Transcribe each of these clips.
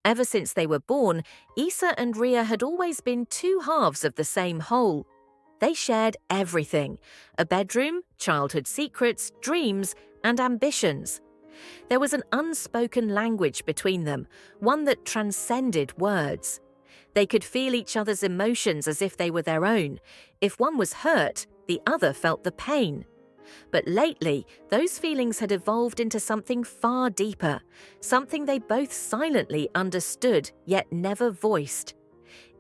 Ever since they were born, Issa and Ria had always been two halves of the same whole. They shared everything: a bedroom, childhood secrets, dreams, and ambitions. There was an unspoken language between them, one that transcended words. They could feel each other's emotions as if they were their own. If one was hurt, the other felt the pain. But lately, those feelings had evolved into something far deeper, something they both silently understood yet never voiced.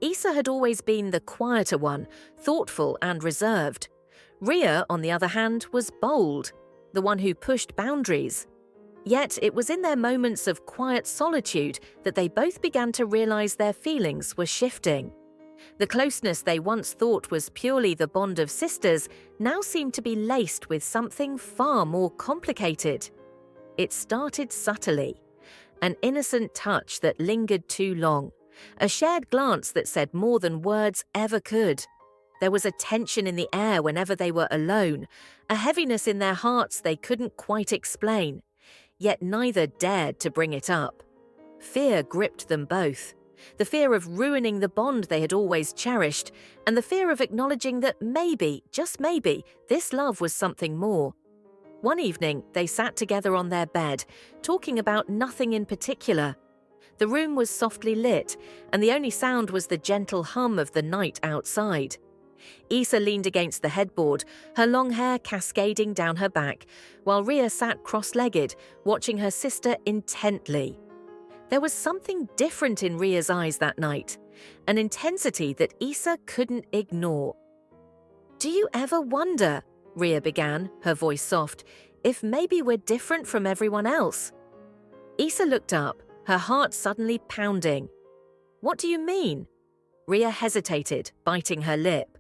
Issa had always been the quieter one, thoughtful and reserved. Ria, on the other hand, was bold, the one who pushed boundaries. Yet it was in their moments of quiet solitude that they both began to realize their feelings were shifting. The closeness they once thought was purely the bond of sisters now seemed to be laced with something far more complicated. It started subtly, an innocent touch that lingered too long, a shared glance that said more than words ever could. There was a tension in the air whenever they were alone, a heaviness in their hearts they couldn't quite explain. Yet neither dared to bring it up. Fear gripped them both. The fear of ruining the bond they had always cherished, and the fear of acknowledging that maybe, just maybe, this love was something more. One evening, they sat together on their bed, talking about nothing in particular. The room was softly lit, and the only sound was the gentle hum of the night outside. Issa leaned against the headboard, her long hair cascading down her back, while Ria sat cross-legged, watching her sister intently. There was something different in Ria's eyes that night, an intensity that Issa couldn't ignore. "Do you ever wonder," Ria began, her voice soft, "if maybe we're different from everyone else?" Issa looked up, her heart suddenly pounding. "What do you mean?" Ria hesitated, biting her lip.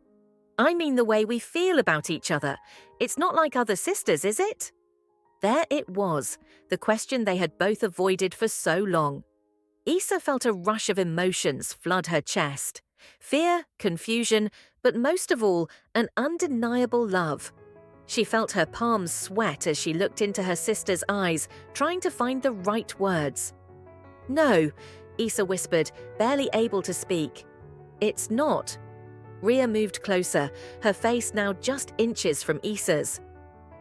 "I mean the way we feel about each other. It's not like other sisters, is it?" There it was, the question they had both avoided for so long. Issa felt a rush of emotions flood her chest. Fear, confusion, but most of all, an undeniable love. She felt her palms sweat as she looked into her sister's eyes, trying to find the right words. "No," Issa whispered, barely able to speak. "It's not." Ria moved closer, her face now just inches from Issa's.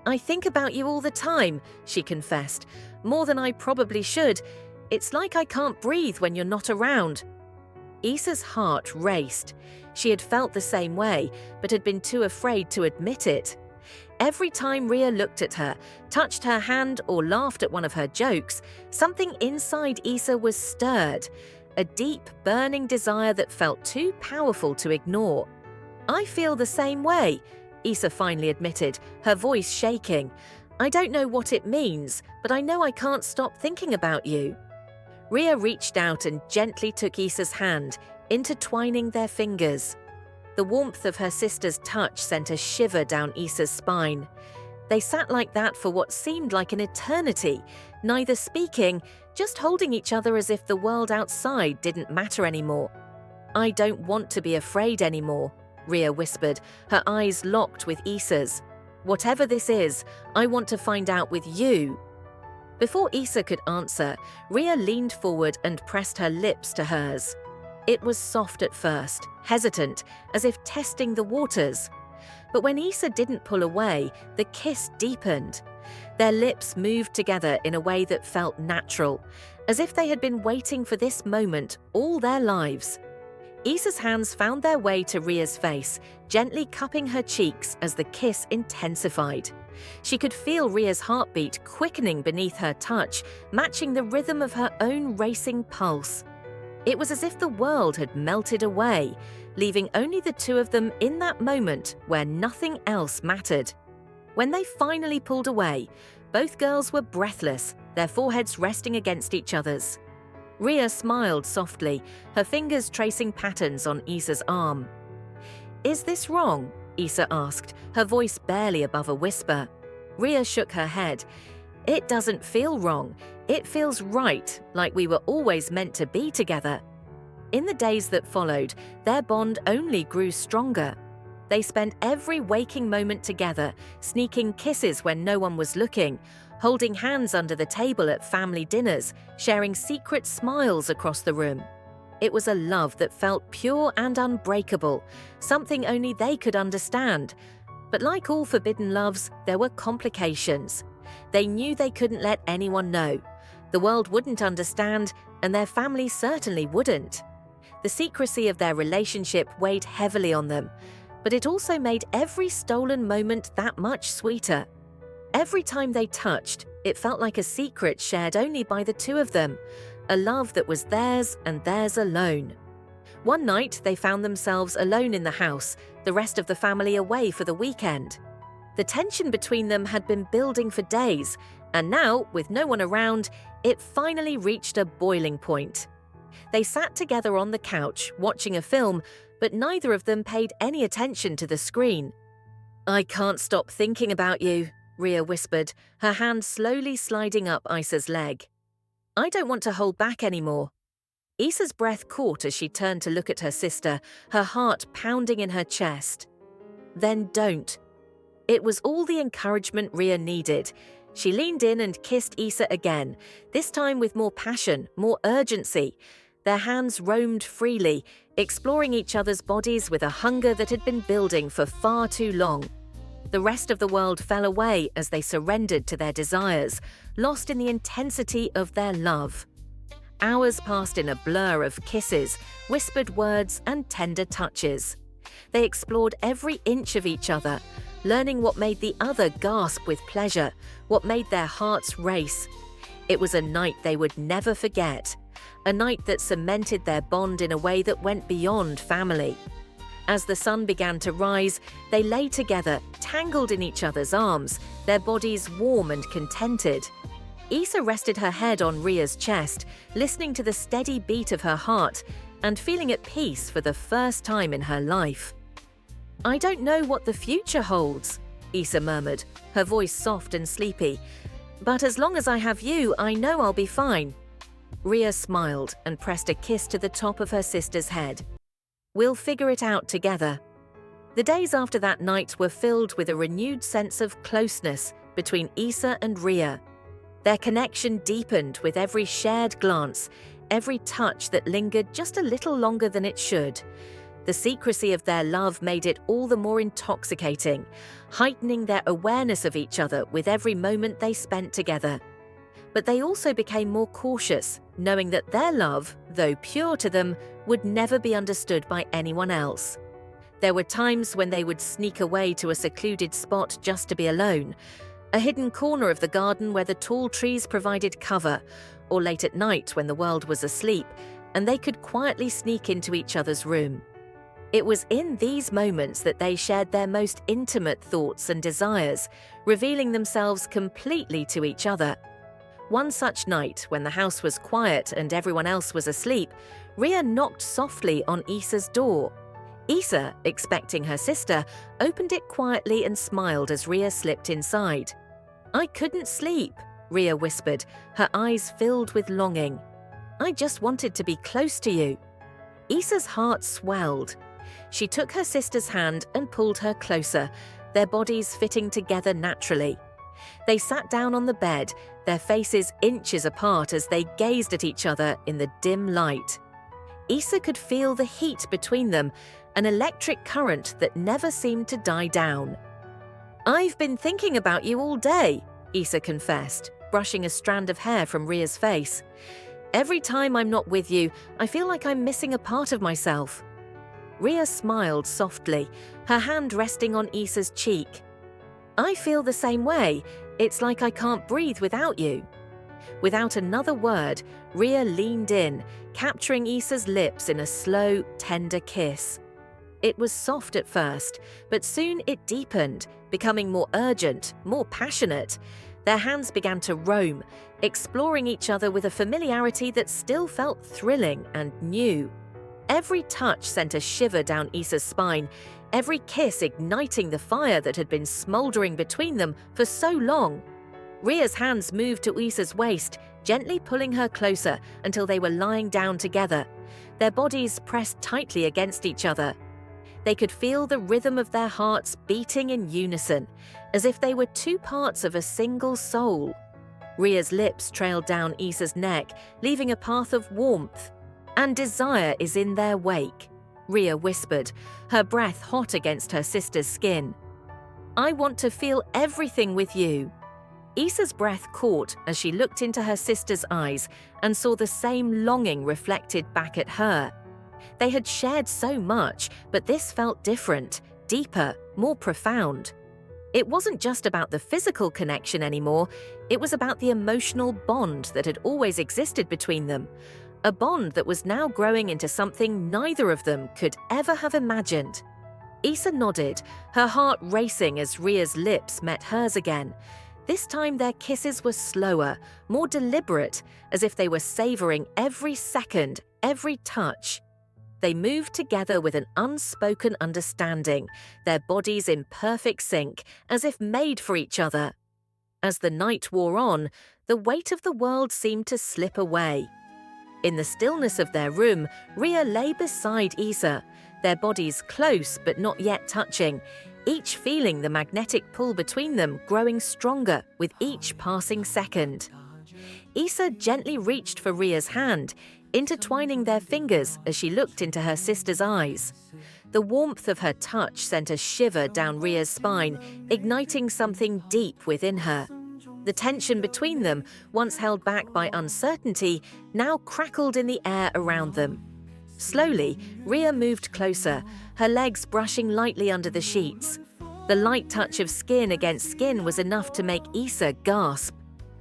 "I think about you all the time," she confessed, "more than I probably should. It's like I can't breathe when you're not around." Issa's heart raced. She had felt the same way, but had been too afraid to admit it. Every time Ria looked at her, touched her hand, or laughed at one of her jokes, something inside Issa was stirred, a deep, burning desire that felt too powerful to ignore. "I feel the same way," Issa finally admitted, her voice shaking. "I don't know what it means, but I know I can't stop thinking about you." Ria reached out and gently took Issa's hand, intertwining their fingers. The warmth of her sister's touch sent a shiver down Issa's spine. They sat like that for what seemed like an eternity, neither speaking, just holding each other as if the world outside didn't matter anymore. "I don't want to be afraid anymore," Ria whispered, her eyes locked with Issa's. "Whatever this is, I want to find out with you." Before Issa could answer, Ria leaned forward and pressed her lips to hers. It was soft at first, hesitant, as if testing the waters. But when Issa didn't pull away, the kiss deepened. Their lips moved together in a way that felt natural, as if they had been waiting for this moment all their lives. Issa's hands found their way to Ria's face, gently cupping her cheeks as the kiss intensified. She could feel Ria's heartbeat quickening beneath her touch, matching the rhythm of her own racing pulse. It was as if the world had melted away, leaving only the two of them in that moment where nothing else mattered. When they finally pulled away, both girls were breathless, their foreheads resting against each other's. Ria smiled softly, her fingers tracing patterns on Issa's arm. "Is this wrong?" Issa asked, her voice barely above a whisper. Ria shook her head. "It doesn't feel wrong. It feels right, like we were always meant to be together." In the days that followed, their bond only grew stronger. They spent every waking moment together, sneaking kisses when no one was looking, holding hands under the table at family dinners, sharing secret smiles across the room. It was a love that felt pure and unbreakable, something only they could understand. But like all forbidden loves, there were complications. They knew they couldn't let anyone know. The world wouldn't understand, and their family certainly wouldn't. The secrecy of their relationship weighed heavily on them, but it also made every stolen moment that much sweeter. Every time they touched, it felt like a secret shared only by the two of them, a love that was theirs and theirs alone. One night, they found themselves alone in the house, the rest of the family away for the weekend. The tension between them had been building for days, and now, with no one around, it finally reached a boiling point. They sat together on the couch, watching a film, but neither of them paid any attention to the screen. "I can't stop thinking about you," Rhea whispered, her hand slowly sliding up Isa's leg. "I don't want to hold back anymore." Isa's breath caught as she turned to look at her sister, her heart pounding in her chest. "Then don't." It was all the encouragement Rhea needed. She leaned in and kissed Isa again, this time with more passion, more urgency. Their hands roamed freely, exploring each other's bodies with a hunger that had been building for far too long. The rest of the world fell away as they surrendered to their desires, lost in the intensity of their love. Hours passed in a blur of kisses, whispered words, and tender touches. They explored every inch of each other, learning what made the other gasp with pleasure, what made their hearts race. It was a night they would never forget, a night that cemented their bond in a way that went beyond family. As the sun began to rise, they lay together, tangled in each other's arms, their bodies warm and contented. Isa rested her head on Rhea's chest, listening to the steady beat of her heart and feeling at peace for the first time in her life. "I don't know what the future holds," Isa murmured, her voice soft and sleepy. "But as long as I have you, I know I'll be fine." Rhea smiled and pressed a kiss to the top of her sister's head. "We'll figure it out together." The days after that night were filled with a renewed sense of closeness between Isa and Rhea. Their connection deepened with every shared glance, every touch that lingered just a little longer than it should. The secrecy of their love made it all the more intoxicating, heightening their awareness of each other with every moment they spent together. But they also became more cautious, knowing that their love, though pure to them, would never be understood by anyone else. There were times when they would sneak away to a secluded spot just to be alone, a hidden corner of the garden where the tall trees provided cover, or late at night when the world was asleep, and they could quietly sneak into each other's room. It was in these moments that they shared their most intimate thoughts and desires, revealing themselves completely to each other. One such night, when the house was quiet and everyone else was asleep, Rhea knocked softly on Isa's door. Isa, expecting her sister, opened it quietly and smiled as Rhea slipped inside. "I couldn't sleep," Rhea whispered, her eyes filled with longing. "I just wanted to be close to you." Isa's heart swelled. She took her sister's hand and pulled her closer, their bodies fitting together naturally. They sat down on the bed, their faces inches apart as they gazed at each other in the dim light. Isa could feel the heat between them, an electric current that never seemed to die down. "I've been thinking about you all day," Isa confessed, brushing a strand of hair from Rhea's face. "Every time I'm not with you, I feel like I'm missing a part of myself." Rhea smiled softly, her hand resting on Isa's cheek. "I feel the same way. It's like I can't breathe without you." Without another word, Rhea leaned in, capturing Isa's lips in a slow, tender kiss. It was soft at first, but soon it deepened, becoming more urgent, more passionate. Their hands began to roam, exploring each other with a familiarity that still felt thrilling and new. Every touch sent a shiver down Isa's spine, every kiss igniting the fire that had been smoldering between them for so long. Rhea's hands moved to Isa's waist, gently pulling her closer until they were lying down together, their bodies pressed tightly against each other. They could feel the rhythm of their hearts beating in unison, as if they were two parts of a single soul. Ria's lips trailed down Issa's neck, leaving a path of warmth. "And desire is in their wake," Ria whispered, her breath hot against her sister's skin. "I want to feel everything with you." Issa's breath caught as she looked into her sister's eyes and saw the same longing reflected back at her. They had shared so much, but this felt different, deeper, more profound. It wasn't just about the physical connection anymore, it was about the emotional bond that had always existed between them. A bond that was now growing into something neither of them could ever have imagined. Issa nodded, her heart racing as Ria's lips met hers again. This time their kisses were slower, more deliberate, as if they were savoring every second, every touch. They moved together with an unspoken understanding, their bodies in perfect sync, as if made for each other. As the night wore on, the weight of the world seemed to slip away. In the stillness of their room, Ria lay beside Issa, their bodies close but not yet touching, each feeling the magnetic pull between them growing stronger with each passing second. Issa gently reached for Ria's hand, intertwining their fingers as she looked into her sister's eyes. The warmth of her touch sent a shiver down Ria's spine, igniting something deep within her. The tension between them, once held back by uncertainty, now crackled in the air around them. Slowly, Ria moved closer, her legs brushing lightly under the sheets. The light touch of skin against skin was enough to make Issa gasp.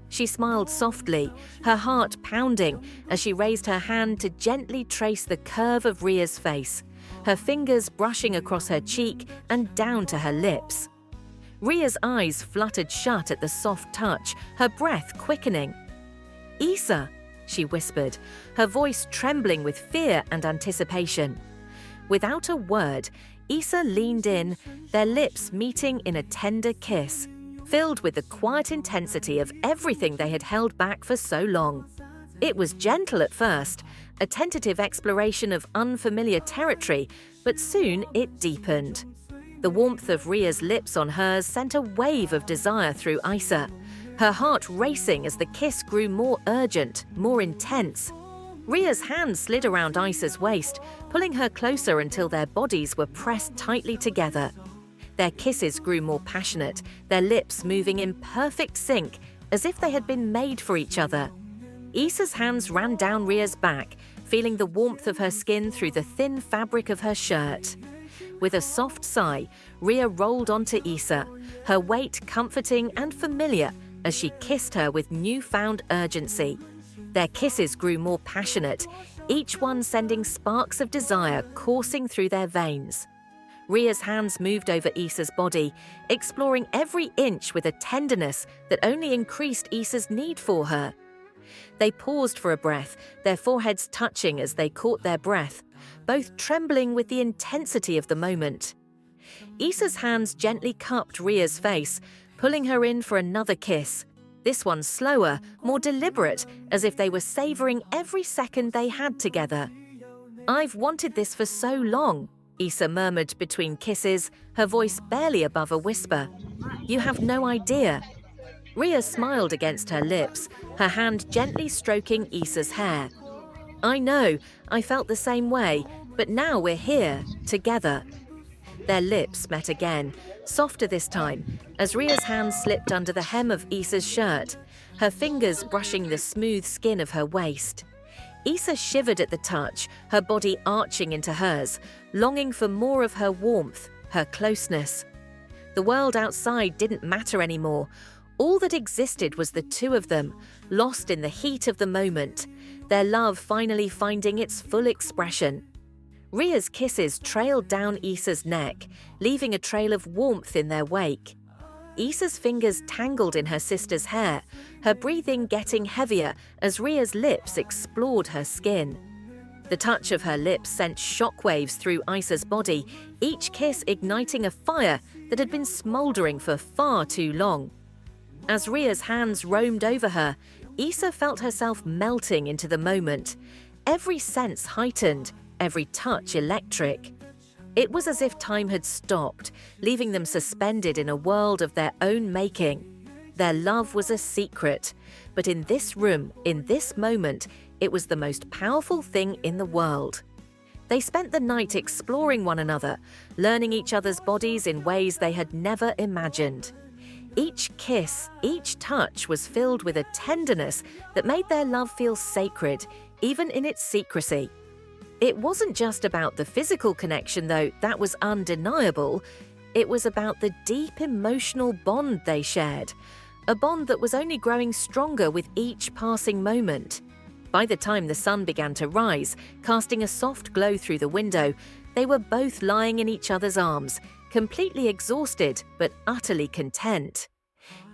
She smiled softly, her heart pounding as she raised her hand to gently trace the curve of Ria's face, her fingers brushing across her cheek and down to her lips. Ria's eyes fluttered shut at the soft touch, her breath quickening. "Issa," she whispered, her voice trembling with fear and anticipation. Without a word, Issa leaned in, their lips meeting in a tender kiss, filled with the quiet intensity of everything they had held back for so long. It was gentle at first, a tentative exploration of unfamiliar territory, but soon it deepened. The warmth of Ria's lips on hers sent a wave of desire through Issa, her heart racing as the kiss grew more urgent, more intense. Ria's hand slid around Issa's waist, pulling her closer until their bodies were pressed tightly together. Their kisses grew more passionate, their lips moving in perfect sync, as if they had been made for each other. Issa's hands ran down Ria's back, feeling the warmth of her skin through the thin fabric of her shirt. With a soft sigh, Ria rolled onto Issa, her weight comforting and familiar as she kissed her with newfound urgency. Their kisses grew more passionate, each one sending sparks of desire coursing through their veins. Ria's hands moved over Issa's body, exploring every inch with a tenderness that only increased Issa's need for her. They paused for a breath, their foreheads touching as they caught their breath, both trembling with the intensity of the moment. Issa's hands gently cupped Ria's face, pulling her in for another kiss, this one slower, more deliberate, as if they were savoring every second they had together. "I've wanted this for so long," Issa murmured between kisses, her voice barely above a whisper. "You have no idea." Ria smiled against her lips, her hand gently stroking Issa's hair. "I know, I felt the same way, but now we're here, together." Their lips met again, softer this time, as Ria's hand slipped under the hem of Issa's shirt, her fingers brushing the smooth skin of her waist. Issa shivered at the touch, her body arching into hers, longing for more of her warmth, her closeness. The world outside didn't matter anymore. All that existed was the two of them, lost in the heat of the moment, their love finally finding its full expression. Ria's kisses trailed down Issa's neck, leaving a trail of warmth in their wake. Issa's fingers tangled in her sister's hair, her breathing getting heavier as Ria's lips explored her skin. The touch of her lips sent shockwaves through Issa's body, each kiss igniting a fire that had been smoldering for far too long. As Ria's hands roamed over her, Issa felt herself melting into the moment, every sense heightened, every touch electric. It was as if time had stopped, leaving them suspended in a world of their own making. Their love was a secret. But in this room, in this moment, it was the most powerful thing in the world. They spent the night exploring one another, learning each other's bodies in ways they had never imagined. Each kiss, each touch was filled with a tenderness that made their love feel sacred, even in its secrecy. It wasn't just about the physical connection, though, that was undeniable. It was about the deep emotional bond they shared, a bond that was only growing stronger with each passing moment. By the time the sun began to rise, casting a soft glow through the window, they were both lying in each other's arms, completely exhausted but utterly content.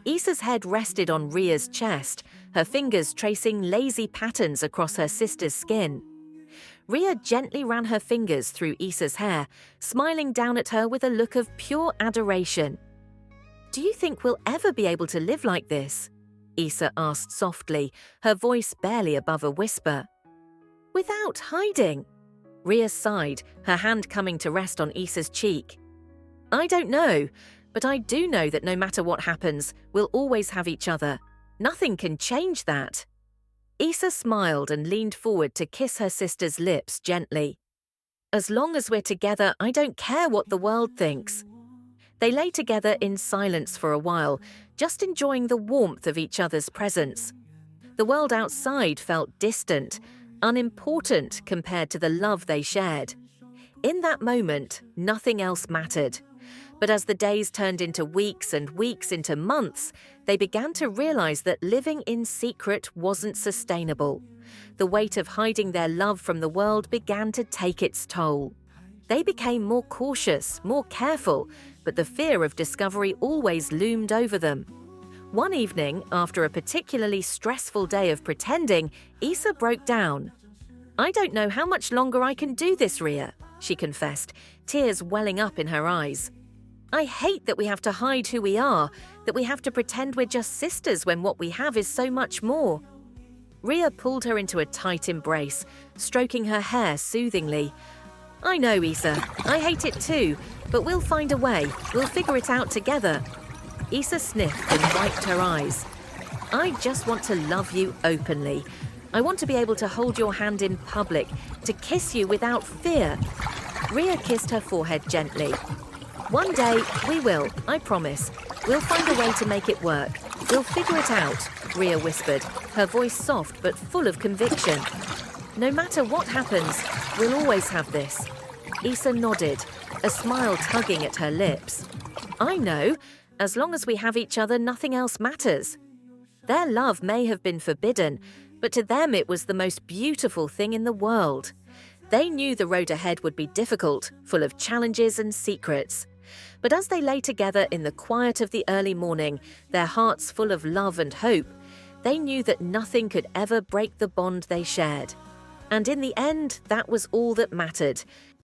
Issa's head rested on Ria's chest, her fingers tracing lazy patterns across her sister's skin. Ria gently ran her fingers through Issa's hair, smiling down at her with a look of pure adoration. "Do you think we'll ever be able to live like this?" Issa asked softly, her voice barely above a whisper. "Without hiding?" Ria sighed, her hand coming to rest on Issa's cheek. "I don't know, but I do know that no matter what happens, we'll always have each other. Nothing can change that." Issa smiled and leaned forward to kiss her sister's lips gently. "As long as we're together, I don't care what the world thinks." They lay together in silence for a while, just enjoying the warmth of each other's presence. The world outside felt distant, unimportant compared to the love they shared. In that moment, nothing else mattered. But as the days turned into weeks and weeks into months, they began to realize that living in secret wasn't sustainable. The weight of hiding their love from the world began to take its toll. They became more cautious, more careful, but the fear of discovery always loomed over them. One evening, after a particularly stressful day of pretending, Issa broke down. "I don't know how much longer I can do this, Ria," she confessed, tears welling up in her eyes. "I hate that we have to hide who we are, that we have to pretend we're just sisters when what we have is so much more." Ria pulled her into a tight embrace, stroking her hair soothingly. "I know, Issa. I hate it too, but we'll find a way. We'll figure it out together." Issa sniffed and wiped her eyes. "I just want to love you openly. I want to be able to hold your hand in public, to kiss you without fear." Ria kissed her forehead gently. "One day, we will, I promise. We'll find a way to make it work. We'll figure it out," Ria whispered, her voice soft but full of conviction. "No matter what happens, we'll always have this." Issa nodded, a smile tugging at her lips. "I know. As long as we have each other, nothing else matters." Their love may have been forbidden, but to them it was the most beautiful thing in the world. They knew the road ahead would be difficult, full of challenges and secrets. But as they lay together in the quiet of the early morning, their hearts full of love and hope, they knew that nothing could ever break the bond they shared. And in the end, that was all that mattered.